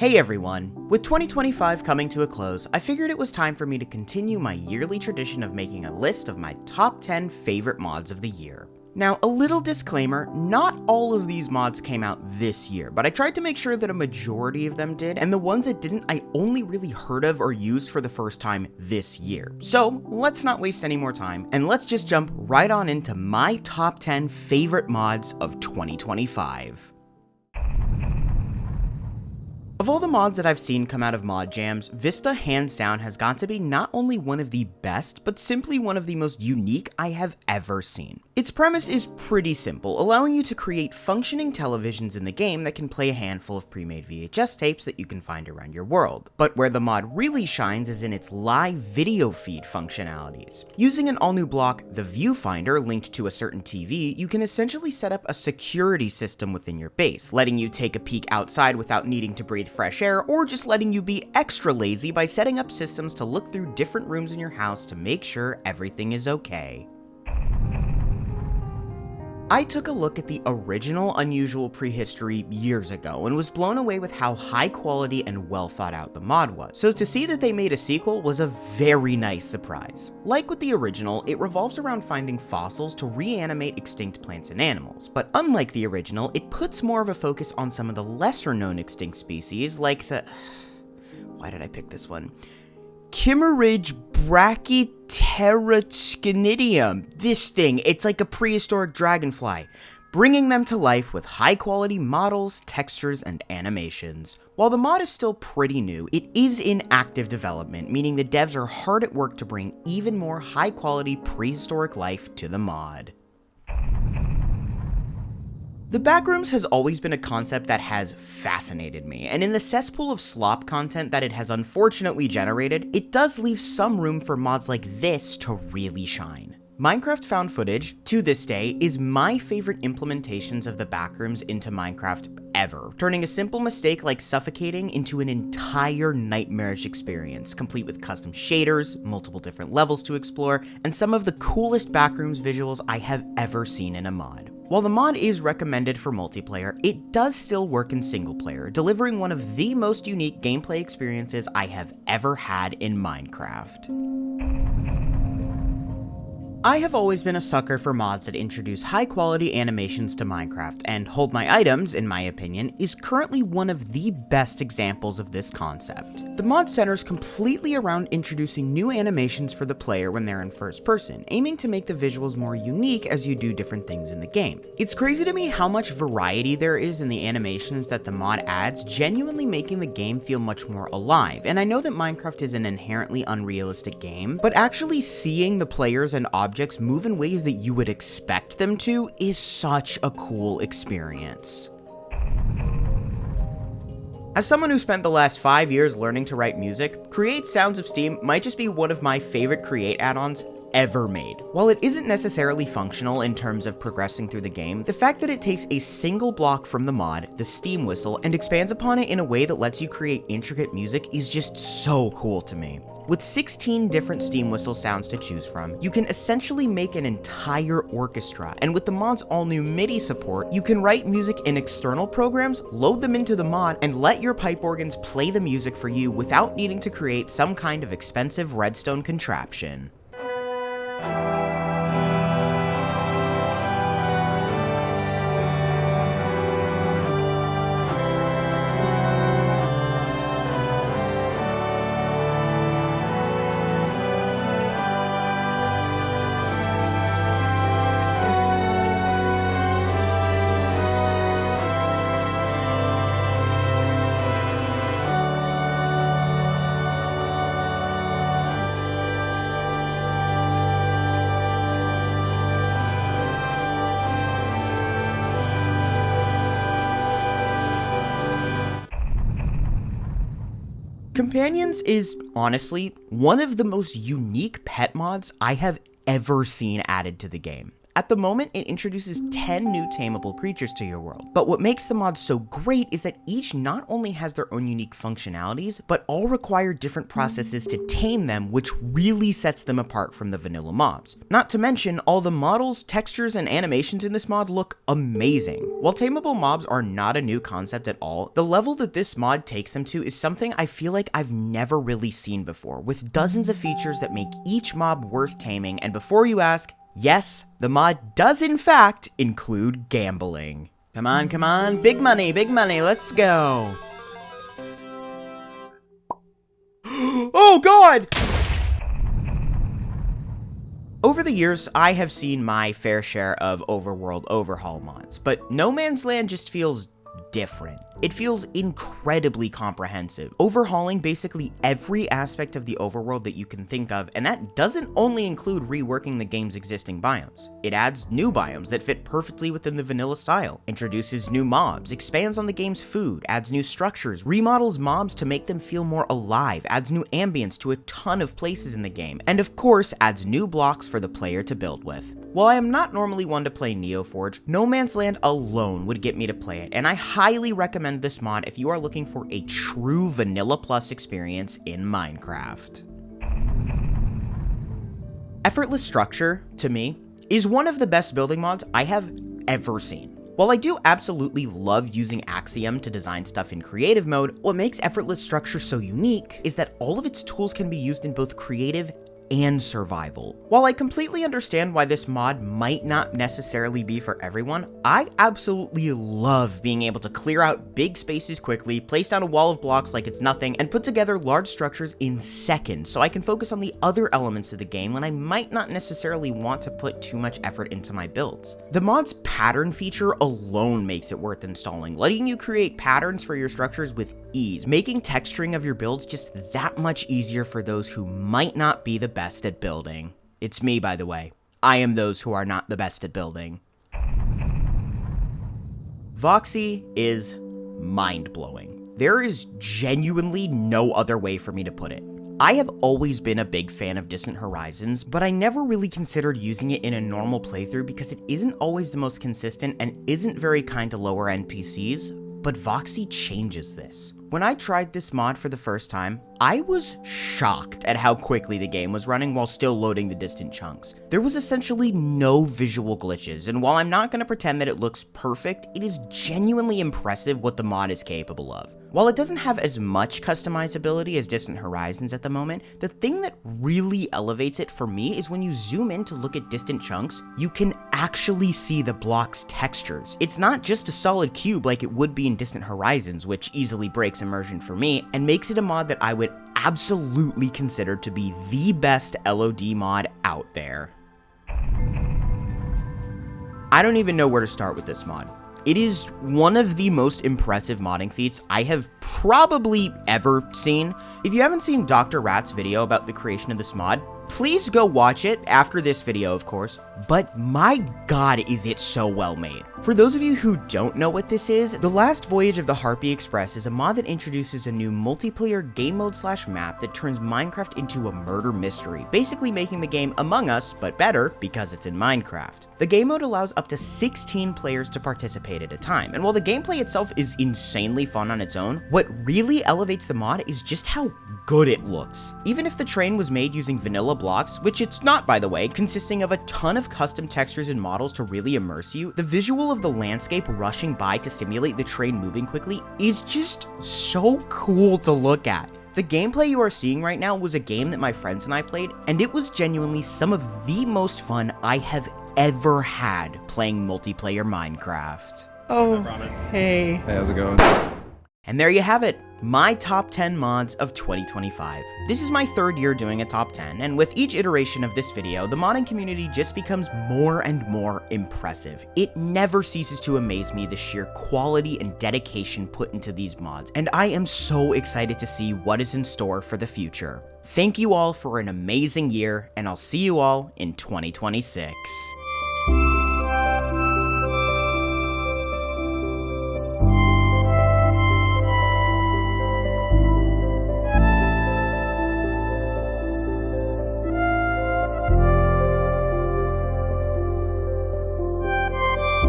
Hey everyone! With 2025 coming to a close, I figured it was time for me to continue my yearly tradition of making a list of my top 10 favorite mods of the year. Now, a little disclaimer, not all of these mods came out this year, but I tried to make sure that a majority of them did, and the ones that didn't I only really heard of or used for the first time this year. So, let's not waste any more time, and let's just jump right on into my top 10 favorite mods of 2025. Of all the mods that I've seen come out of mod jams, Vista hands down has got to be not only one of the best, but simply one of the most unique I have ever seen. Its premise is pretty simple, allowing you to create functioning televisions in the game that can play a handful of pre-made VHS tapes that you can find around your world. But where the mod really shines is in its live video feed functionalities. Using an all-new block, the Viewfinder, linked to a certain TV, you can essentially set up a security system within your base, letting you take a peek outside without needing to breathe fresh air, or just letting you be extra lazy by setting up systems to look through different rooms in your house to make sure everything is okay. I took a look at the original Unusual Prehistory years ago and was blown away with how high quality and well thought out the mod was, so to see that they made a sequel was a very nice surprise. Like with the original, it revolves around finding fossils to reanimate extinct plants and animals, but unlike the original, it puts more of a focus on some of the lesser known extinct species like the... why did I pick this one? Kimmeridge brachypteryschinidium. This thing, it's like a prehistoric dragonfly, bringing them to life with high quality models, textures, and animations. While the mod is still pretty new, it is in active development, meaning the devs are hard at work to bring even more high quality prehistoric life to the mod. The Backrooms has always been a concept that has fascinated me, and in the cesspool of slop content that it has unfortunately generated, it does leave some room for mods like this to really shine. Minecraft Found Footage, to this day, is my favorite implementations of the Backrooms into Minecraft ever, turning a simple mistake like suffocating into an entire nightmarish experience, complete with custom shaders, multiple different levels to explore, and some of the coolest Backrooms visuals I have ever seen in a mod. While the mod is recommended for multiplayer, it does still work in single player, delivering one of the most unique gameplay experiences I have ever had in Minecraft. I have always been a sucker for mods that introduce high-quality animations to Minecraft, and Hold My Items, in my opinion, is currently one of the best examples of this concept. The mod centers completely around introducing new animations for the player when they're in first person, aiming to make the visuals more unique as you do different things in the game. It's crazy to me how much variety there is in the animations that the mod adds, genuinely making the game feel much more alive, and I know that Minecraft is an inherently unrealistic game, but actually seeing the players and objects move in ways that you would expect them to is such a cool experience. As someone who spent the last 5 years learning to write music, Create Sounds of Steam might just be one of my favorite Create add-ons ever made. While it isn't necessarily functional in terms of progressing through the game, the fact that it takes a single block from the mod, the Steam Whistle, and expands upon it in a way that lets you create intricate music is just so cool to me. With 16 different Steam Whistle sounds to choose from, you can essentially make an entire orchestra, and with the mod's all-new MIDI support, you can write music in external programs, load them into the mod, and let your pipe organs play the music for you without needing to create some kind of expensive redstone contraption. Companions is, honestly, one of the most unique pet mods I have ever seen added to the game. At the moment, it introduces 10 new tameable creatures to your world. But what makes the mod so great is that each not only has their own unique functionalities, but all require different processes to tame them, which really sets them apart from the vanilla mobs. Not to mention, all the models, textures, and animations in this mod look amazing. While tameable mobs are not a new concept at all, the level that this mod takes them to is something I feel like I've never really seen before, with dozens of features that make each mob worth taming. And before you ask, yes, the mod does in fact include gambling. Come on, big money, let's go. Oh god! Over the years, I have seen my fair share of overworld overhaul mods, but No Man's Land just feels different. It feels incredibly comprehensive, overhauling basically every aspect of the overworld that you can think of, and that doesn't only include reworking the game's existing biomes. It adds new biomes that fit perfectly within the vanilla style, introduces new mobs, expands on the game's food, adds new structures, remodels mobs to make them feel more alive, adds new ambience to a ton of places in the game, and of course adds new blocks for the player to build with. While I am not normally one to play Neoforge, No Man's Land alone would get me to play it, and I highly recommend this mod if you are looking for a true Vanilla Plus experience in Minecraft. Effortless Structure, to me, is one of the best building mods I have ever seen. While I do absolutely love using Axiom to design stuff in creative mode, what makes Effortless Structure so unique is that all of its tools can be used in both creative and survival. While I completely understand why this mod might not necessarily be for everyone, I absolutely love being able to clear out big spaces quickly, place down a wall of blocks like it's nothing, and put together large structures in seconds so I can focus on the other elements of the game when I might not necessarily want to put too much effort into my builds. The mod's pattern feature alone makes it worth installing, letting you create patterns for your structures with ease, making texturing of your builds just that much easier for those who might not be the best at building. It's me, by the way. I am those who are not the best at building. Voxy is mind-blowing. There is genuinely no other way for me to put it. I have always been a big fan of Distant Horizons, but I never really considered using it in a normal playthrough because it isn't always the most consistent and isn't very kind to lower NPCs, but Voxy changes this. When I tried this mod for the first time, I was shocked at how quickly the game was running while still loading the distant chunks. There was essentially no visual glitches, and while I'm not going to pretend that it looks perfect, it is genuinely impressive what the mod is capable of. While it doesn't have as much customizability as Distant Horizons at the moment, the thing that really elevates it for me is when you zoom in to look at distant chunks, you can actually see the block's textures. It's not just a solid cube like it would be in Distant Horizons, which easily breaks immersion for me, and makes it a mod that I would absolutely consider to be the best LOD mod out there. I don't even know where to start with this mod. It is one of the most impressive modding feats I have probably ever seen. If you haven't seen Dr. Rat's video about the creation of this mod, please go watch it after this video, of course, but my god is it so well made. For those of you who don't know what this is, The Last Voyage of the Harpy Express is a mod that introduces a new multiplayer game mode / map that turns Minecraft into a murder mystery, basically making the game Among Us, but better because it's in Minecraft. The game mode allows up to 16 players to participate at a time, and while the gameplay itself is insanely fun on its own, what really elevates the mod is just how good it looks. Even if the terrain was made using vanilla blocks, which it's not by the way, consisting of a ton of custom textures and models to really immerse you, the visual of the landscape rushing by to simulate the train moving quickly is just so cool to look at. The gameplay you are seeing right now was a game that my friends and I played, and it was genuinely some of the most fun I have ever had playing multiplayer Minecraft. Oh, hey. Hey, how's it going? And there you have it, my top 10 mods of 2025. This is my third year doing a top 10, and with each iteration of this video, the modding community just becomes more and more impressive. It never ceases to amaze me the sheer quality and dedication put into these mods, and I am so excited to see what is in store for the future. Thank you all for an amazing year, and I'll see you all in 2026.